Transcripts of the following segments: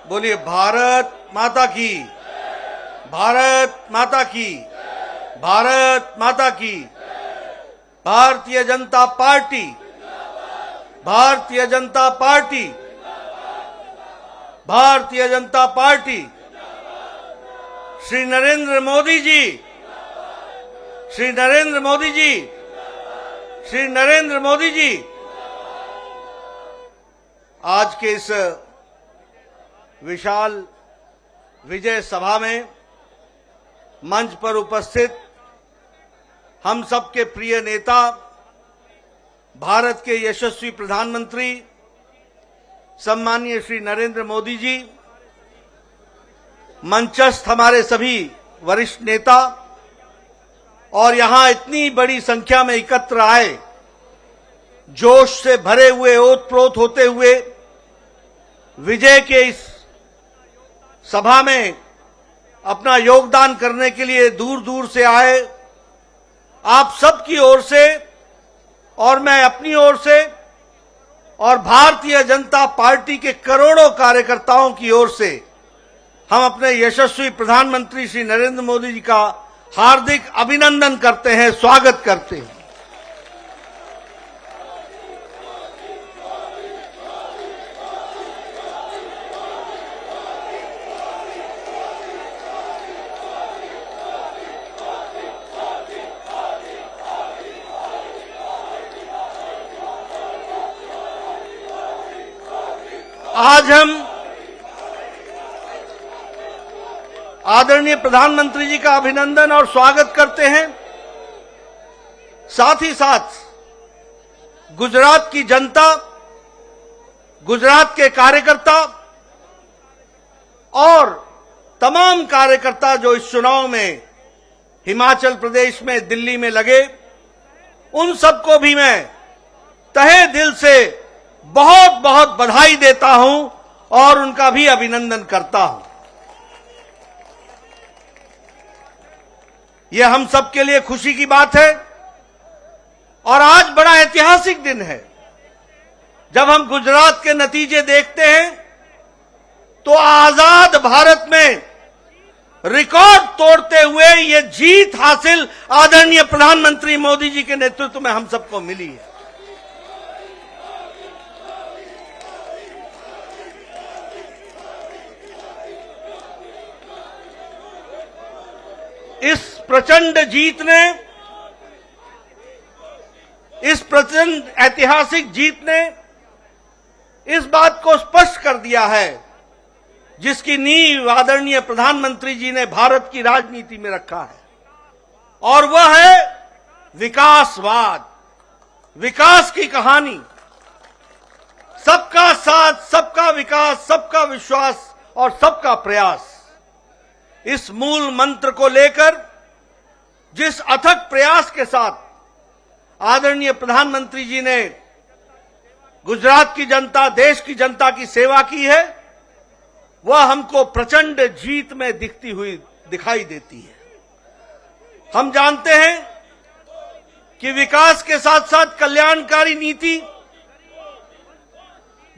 बोलिए भारत माता की, भारत माता की, भारत माता की। Bharatiya Janata party, Bharatiya Janata party, Bharatiya Janata party. Shri Narendra Modi ji, Shri Narendra Modi ji, Shri Narendra Modi ji. आज के इस विशाल विजय सभा में मंच पर उपस्थित हम सबके प्रिय नेता, भारत के यशस्वी प्रधानमंत्री सम्माननीय श्री नरेंद्र मोदी जी, मंचस्थ हमारे सभी वरिष्ठ नेता और यहां इतनी बड़ी संख्या में एकत्र आए, जोश से भरे हुए, ओतप्रोत होते हुए विजय के इस सभा में अपना योगदान करने के लिए दूर दूर से आए, आप सबकी ओर से और मैं अपनी ओर से और भारतीय जनता पार्टी के करोड़ों कार्यकर्ताओं की ओर से हम अपने यशस्वी प्रधानमंत्री श्री नरेंद्र मोदी जी का हार्दिक अभिनंदन करते हैं, स्वागत करते हैं। आज हम आदरणीय प्रधानमंत्री जी का अभिनंदन और स्वागत करते हैं। साथ ही साथ गुजरात की जनता, गुजरात के कार्यकर्ता और तमाम कार्यकर्ता जो इस चुनाव में हिमाचल प्रदेश में, दिल्ली में लगे, उन सबको भी मैं तहे दिल से बहुत बहुत बधाई देता हूं और उनका भी अभिनंदन करता हूं। यह हम सबके लिए खुशी की बात है और आज बड़ा ऐतिहासिक दिन है। जब हम गुजरात के नतीजे देखते हैं तो आजाद भारत में रिकॉर्ड तोड़ते हुए ये जीत हासिल आदरणीय प्रधानमंत्री मोदी जी के नेतृत्व में हम सबको मिली है। इस प्रचंड जीत ने, इस प्रचंड ऐतिहासिक जीत ने इस बात को स्पष्ट कर दिया है जिसकी नींव आदरणीय प्रधानमंत्री जी ने भारत की राजनीति में रखा है, और वह है विकासवाद, विकास की कहानी। सबका साथ, सबका विकास, सबका विश्वास और सबका प्रयास, इस मूल मंत्र को लेकर जिस अथक प्रयास के साथ आदरणीय प्रधानमंत्री जी ने गुजरात की जनता, देश की जनता की सेवा की है, वह हमको प्रचंड जीत में दिखती हुई दिखाई देती है। हम जानते हैं कि विकास के साथ साथ कल्याणकारी नीति,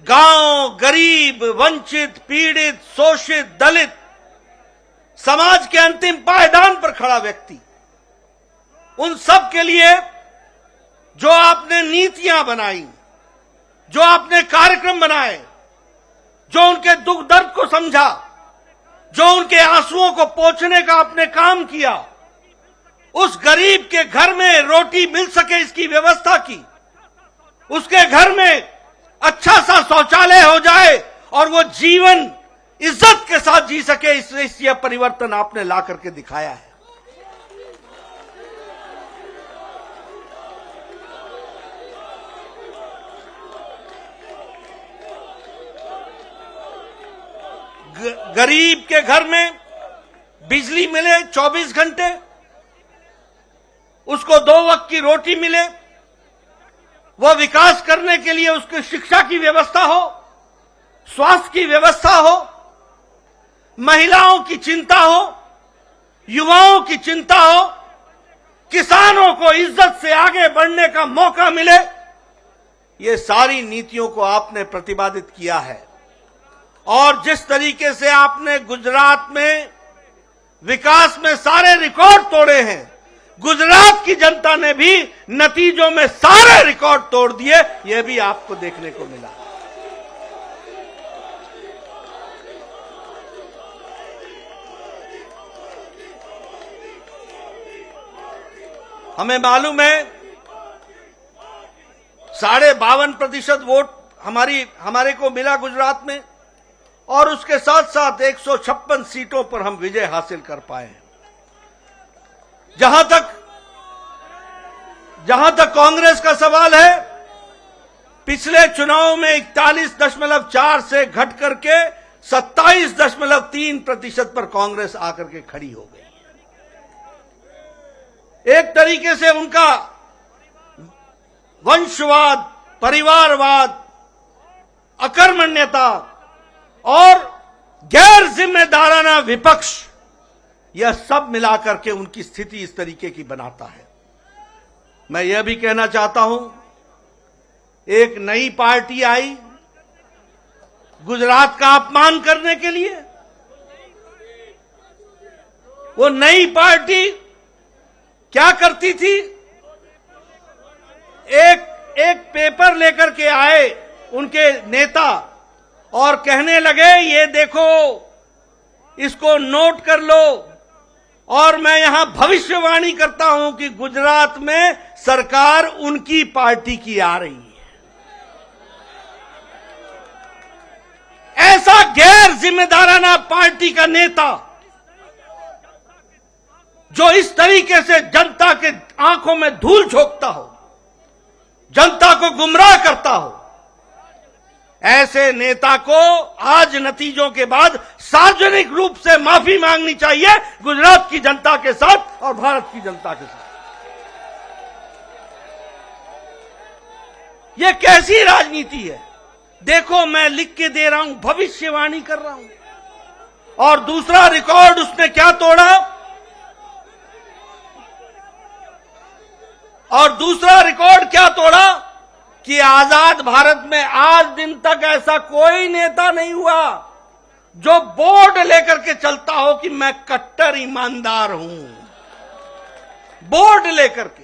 गांव, गरीब, वंचित, पीड़ित, शोषित, दलित, समाज के अंतिम पायदान पर खड़ा व्यक्ति, उन सब के लिए जो आपने नीतियां बनाई, जो आपने कार्यक्रम बनाए, जो उनके दुख दर्द को समझा, जो उनके आंसुओं को पोंछने का आपने काम किया, उस गरीब के घर में रोटी मिल सके इसकी व्यवस्था की, उसके घर में अच्छा सा शौचालय हो जाए और वो जीवन इज्जत के साथ जी सके, इस यह परिवर्तन आपने ला करके दिखाया है। गरीब के घर में बिजली मिले 24 घंटे, उसको 2 वक्त की रोटी मिले, वह विकास करने के लिए उसकी शिक्षा की व्यवस्था हो, स्वास्थ्य की व्यवस्था हो, महिलाओं की चिंता हो, युवाओं की चिंता हो, किसानों को इज्जत से आगे बढ़ने का मौका मिले, ये सारी नीतियों को आपने प्रतिपादित किया है और जिस तरीके से आपने गुजरात में विकास में सारे रिकॉर्ड तोड़े हैं, गुजरात की जनता ने भी नतीजों में सारे रिकॉर्ड तोड़ दिए, यह भी आपको देखने को मिला। हमें मालूम है 52.5% वोट हमारे को मिला गुजरात में, और उसके साथ साथ 156 सीटों पर हम विजय हासिल कर पाए हैं। जहां तक कांग्रेस का सवाल है, पिछले चुनाव में 41.4 से घट करके 27.3% पर कांग्रेस आकर के खड़ी हो गई। एक तरीके से उनका वंशवाद, परिवारवाद, अकर्मण्यता और गैर जिम्मेदाराना विपक्ष, यह सब मिलाकर के उनकी स्थिति इस तरीके की बनाता है। मैं यह भी कहना चाहता हूं, एक नई पार्टी आई गुजरात का अपमान करने के लिए। वो नई पार्टी क्या करती थी? एक पेपर लेकर के आए उनके नेता और कहने लगे, ये देखो, इसको नोट कर लो, और मैं यहां भविष्यवाणी करता हूं कि गुजरात में सरकार उनकी पार्टी की आ रही है। ऐसा गैर जिम्मेदाराना पार्टी का नेता जो इस तरीके से जनता के आंखों में धूल झोंकता हो, जनता को गुमराह करता हो, ऐसे नेता को आज नतीजों के बाद सार्वजनिक रूप से माफी मांगनी चाहिए गुजरात की जनता के साथ और भारत की जनता के साथ। यह कैसी राजनीति है? देखो, मैं लिख के दे रहा हूं, भविष्यवाणी कर रहा हूं। और दूसरा रिकॉर्ड उसने क्या तोड़ा? और दूसरा रिकॉर्ड क्या तोड़ा कि आजाद भारत में आज दिन तक ऐसा कोई नेता नहीं हुआ जो बोर्ड लेकर के चलता हो कि मैं कट्टर ईमानदार हूं। बोर्ड लेकर के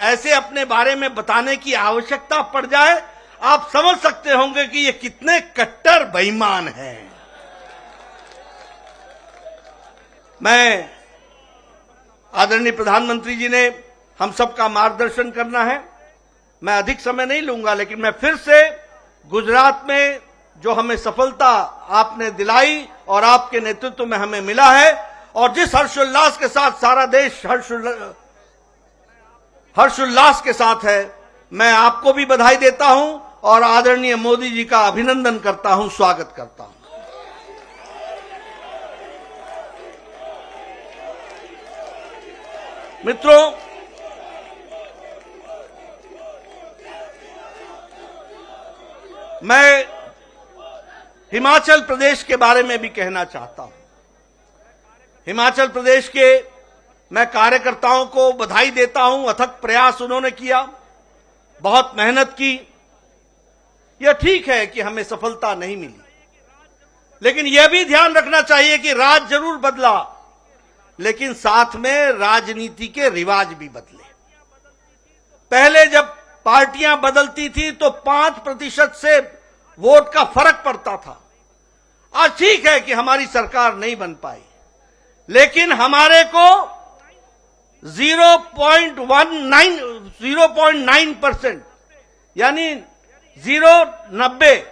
ऐसे अपने बारे में बताने की आवश्यकता पड़ जाए, आप समझ सकते होंगे कि ये कितने कट्टर बेईमान हैं। मैं आदरणीय प्रधानमंत्री जी ने हम सबका मार्गदर्शन करना है, मैं अधिक समय नहीं लूंगा, लेकिन मैं फिर से गुजरात में जो हमें सफलता आपने दिलाई और आपके नेतृत्व में हमें मिला है, और जिस हर्षोल्लास के साथ सारा देश हर्षोल्लास के साथ है, मैं आपको भी बधाई देता हूं और आदरणीय मोदी जी का अभिनंदन करता हूं, स्वागत करता हूं। मित्रों, मैं हिमाचल प्रदेश के बारे में भी कहना चाहता हूं। हिमाचल प्रदेश के मैं कार्यकर्ताओं को बधाई देता हूं, अथक प्रयास उन्होंने किया, बहुत मेहनत की। यह ठीक है कि हमें सफलता नहीं मिली, लेकिन यह भी ध्यान रखना चाहिए कि राज जरूर बदला, लेकिन साथ में राजनीति के रिवाज भी बदले। पहले जब पार्टियां बदलती थी तो 5% से वोट का फर्क पड़ता था। आज ठीक है कि हमारी सरकार नहीं बन पाई, लेकिन हमारे को 0.9% यानी 0.90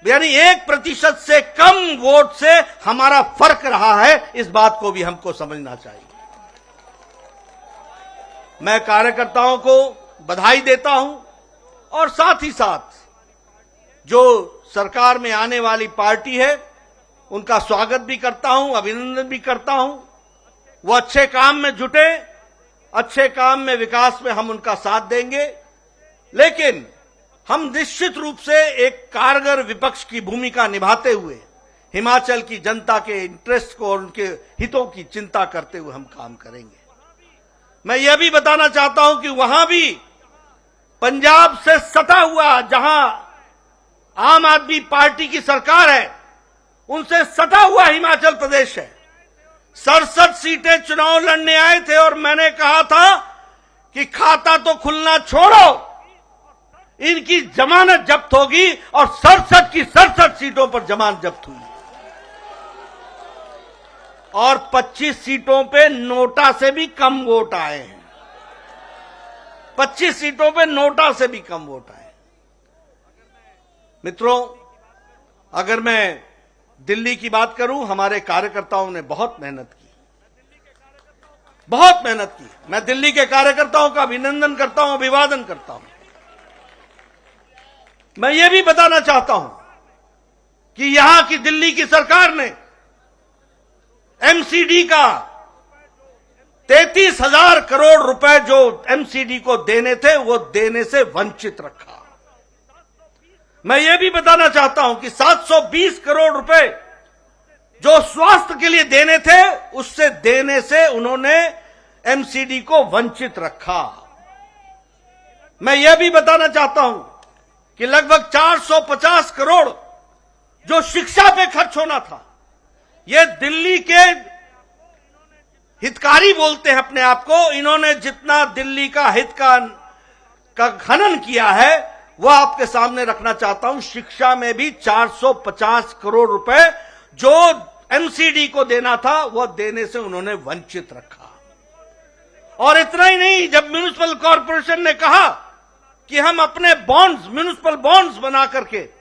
यानी 1% से कम वोट से हमारा फर्क रहा है। इस बात को भी हमको समझना चाहिए। मैं कार्यकर्ताओं को बधाई देता हूं और साथ ही साथ जो सरकार में आने वाली पार्टी है उनका स्वागत भी करता हूं, अभिनंदन भी करता हूं। वो अच्छे काम में जुटे, अच्छे काम में, विकास में हम उनका साथ देंगे, लेकिन हम निश्चित रूप से एक कारगर विपक्ष की भूमिका निभाते हुए हिमाचल की जनता के इंटरेस्ट को और उनके हितों की चिंता करते हुए हम काम करेंगे। मैं यह भी बताना चाहता हूं कि वहां भी पंजाब से सटा हुआ, जहां आम आदमी पार्टी की सरकार है, उनसे सटा हुआ हिमाचल प्रदेश है। 67 सीटें चुनाव लड़ने आए थे और मैंने कहा था कि खाता तो खुलना छोड़ो, इनकी जमानत जब्त होगी, और 67 की 67 सीटों पर जमानत जब्त हुई और 25 सीटों पे नोटा से भी कम वोट आए हैं। 25 सीटों पे नोटा से भी कम वोट आए। मित्रों, अगर मैं दिल्ली की बात करूं, हमारे कार्यकर्ताओं ने बहुत मेहनत की, बहुत मेहनत की। मैं दिल्ली के कार्यकर्ताओं का अभिनंदन करता हूं, अभिवादन करता हूं। मैं ये भी बताना चाहता हूं कि यहां की दिल्ली की सरकार ने एमसीडी का 33,000 करोड़ रुपए जो एमसीडी को देने थे, वो देने से वंचित रखा। मैं ये भी बताना चाहता हूं कि 720 करोड़ रुपए जो स्वास्थ्य के लिए देने थे, उससे देने से उन्होंने एमसीडी को वंचित रखा। मैं यह भी बताना चाहता हूं कि लगभग 450 करोड़ जो शिक्षा पे खर्च होना था, ये दिल्ली के हितकारी बोलते हैं अपने आप को, इन्होंने जितना दिल्ली का हित का खनन किया है, वह आपके सामने रखना चाहता हूं। शिक्षा में भी 450 करोड़ रुपए जो एमसीडी को देना था, वह देने से उन्होंने वंचित रखा। और इतना ही नहीं, जब म्युनिसिपल कॉर्पोरेशन ने कहा कि हम अपने बॉन्ड्स, म्युनिसिपल बॉन्ड्स बना करके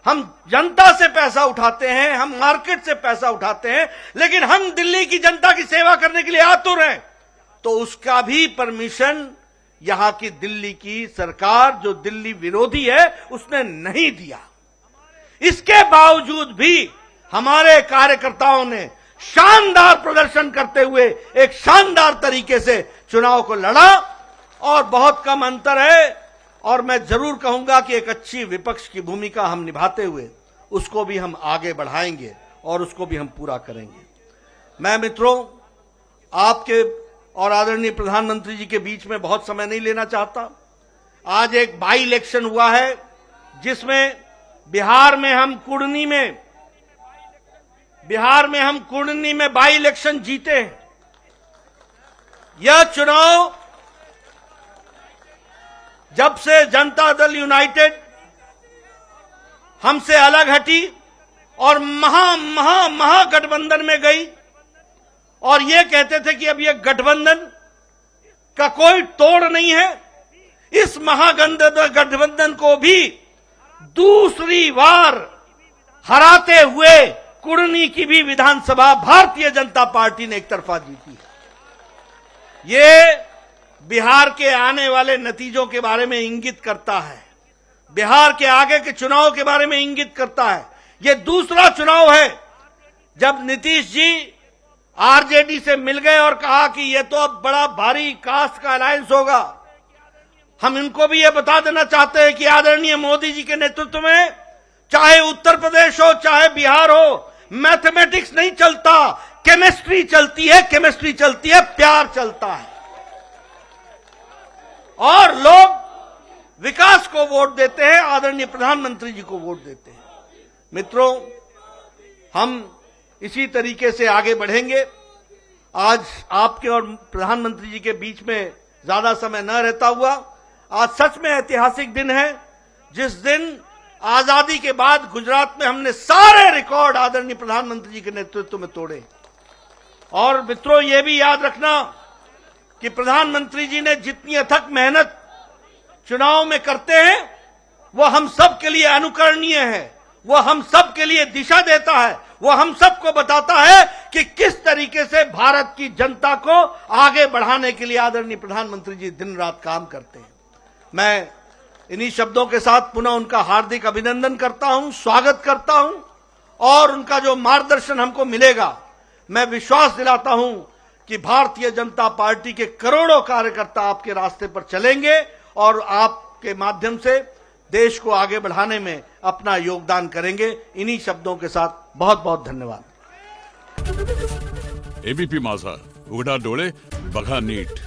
हम जनता से पैसा उठाते हैं, हम मार्केट से पैसा उठाते हैं, लेकिन हम दिल्ली की जनता की सेवा करने के लिए आतुर हैं, तो उसका भी परमिशन यहां की दिल्ली की सरकार, जो दिल्ली विरोधी है, उसने नहीं दिया। इसके बावजूद भी हमारे कार्यकर्ताओं ने शानदार प्रदर्शन करते हुए एक शानदार तरीके से चुनाव को लड़ा और बहुत कम अंतर है। और मैं जरूर कहूंगा कि एक अच्छी विपक्ष की भूमिका हम निभाते हुए उसको भी हम आगे बढ़ाएंगे और उसको भी हम पूरा करेंगे। मैं मित्रों, आपके और आदरणीय प्रधानमंत्री जी के बीच में बहुत समय नहीं लेना चाहता। आज एक बाई इलेक्शन हुआ है, जिसमें बिहार में हम कुर्नी में बाई इलेक्शन जीते हैं। यह चुनाव जब से जनता दल यूनाइटेड हमसे अलग हटी और महागठबंधन में गई, और ये कहते थे कि अब ये गठबंधन का कोई तोड़ नहीं है, इस महागठबंधन को भी दूसरी बार हराते हुए कुर्नी की भी विधानसभा भारतीय जनता पार्टी ने एक तरफा जीती है। ये बिहार के आने वाले नतीजों के बारे में इंगित करता है, बिहार के आगे के चुनाव के बारे में इंगित करता है। ये दूसरा चुनाव है जब नीतीश जी आरजेडी से मिल गए और कहा कि यह तो अब बड़ा भारी कास्ट का अलायंस होगा। हम इनको भी यह बता देना चाहते हैं कि आदरणीय मोदी जी के नेतृत्व में चाहे उत्तर प्रदेश हो चाहे बिहार हो, मैथमेटिक्स नहीं चलता, केमिस्ट्री चलती है, केमिस्ट्री चलती है, प्यार चलता है। और लोग विकास को वोट देते हैं, आदरणीय प्रधानमंत्री जी को वोट देते हैं। मित्रों, हम इसी तरीके से आगे बढ़ेंगे। आज आपके और प्रधानमंत्री जी के बीच में ज्यादा समय न रहता हुआ, आज सच में ऐतिहासिक दिन है, जिस दिन आजादी के बाद गुजरात में हमने सारे रिकॉर्ड आदरणीय प्रधानमंत्री जी के नेतृत्व में तोड़े। और मित्रों, ये भी याद रखना कि प्रधानमंत्री जी ने जितनी अथक मेहनत चुनाव में करते हैं, वो हम सब के लिए अनुकरणीय है, वो हम सब के लिए दिशा देता है, वो हम सबको बताता है कि किस तरीके से भारत की जनता को आगे बढ़ाने के लिए आदरणीय प्रधानमंत्री जी दिन रात काम करते हैं। मैं इन्हीं शब्दों के साथ पुनः उनका हार्दिक अभिनंदन करता हूं, स्वागत करता हूं, और उनका जो मार्गदर्शन हमको मिलेगा, मैं विश्वास दिलाता हूं कि भारतीय जनता पार्टी के करोड़ों कार्यकर्ता आपके रास्ते पर चलेंगे और आपके माध्यम से देश को आगे बढ़ाने में अपना योगदान करेंगे। इन्हीं शब्दों के साथ बहुत बहुत धन्यवाद। एबीपी माझा, उघडा डोळे बघा नीट।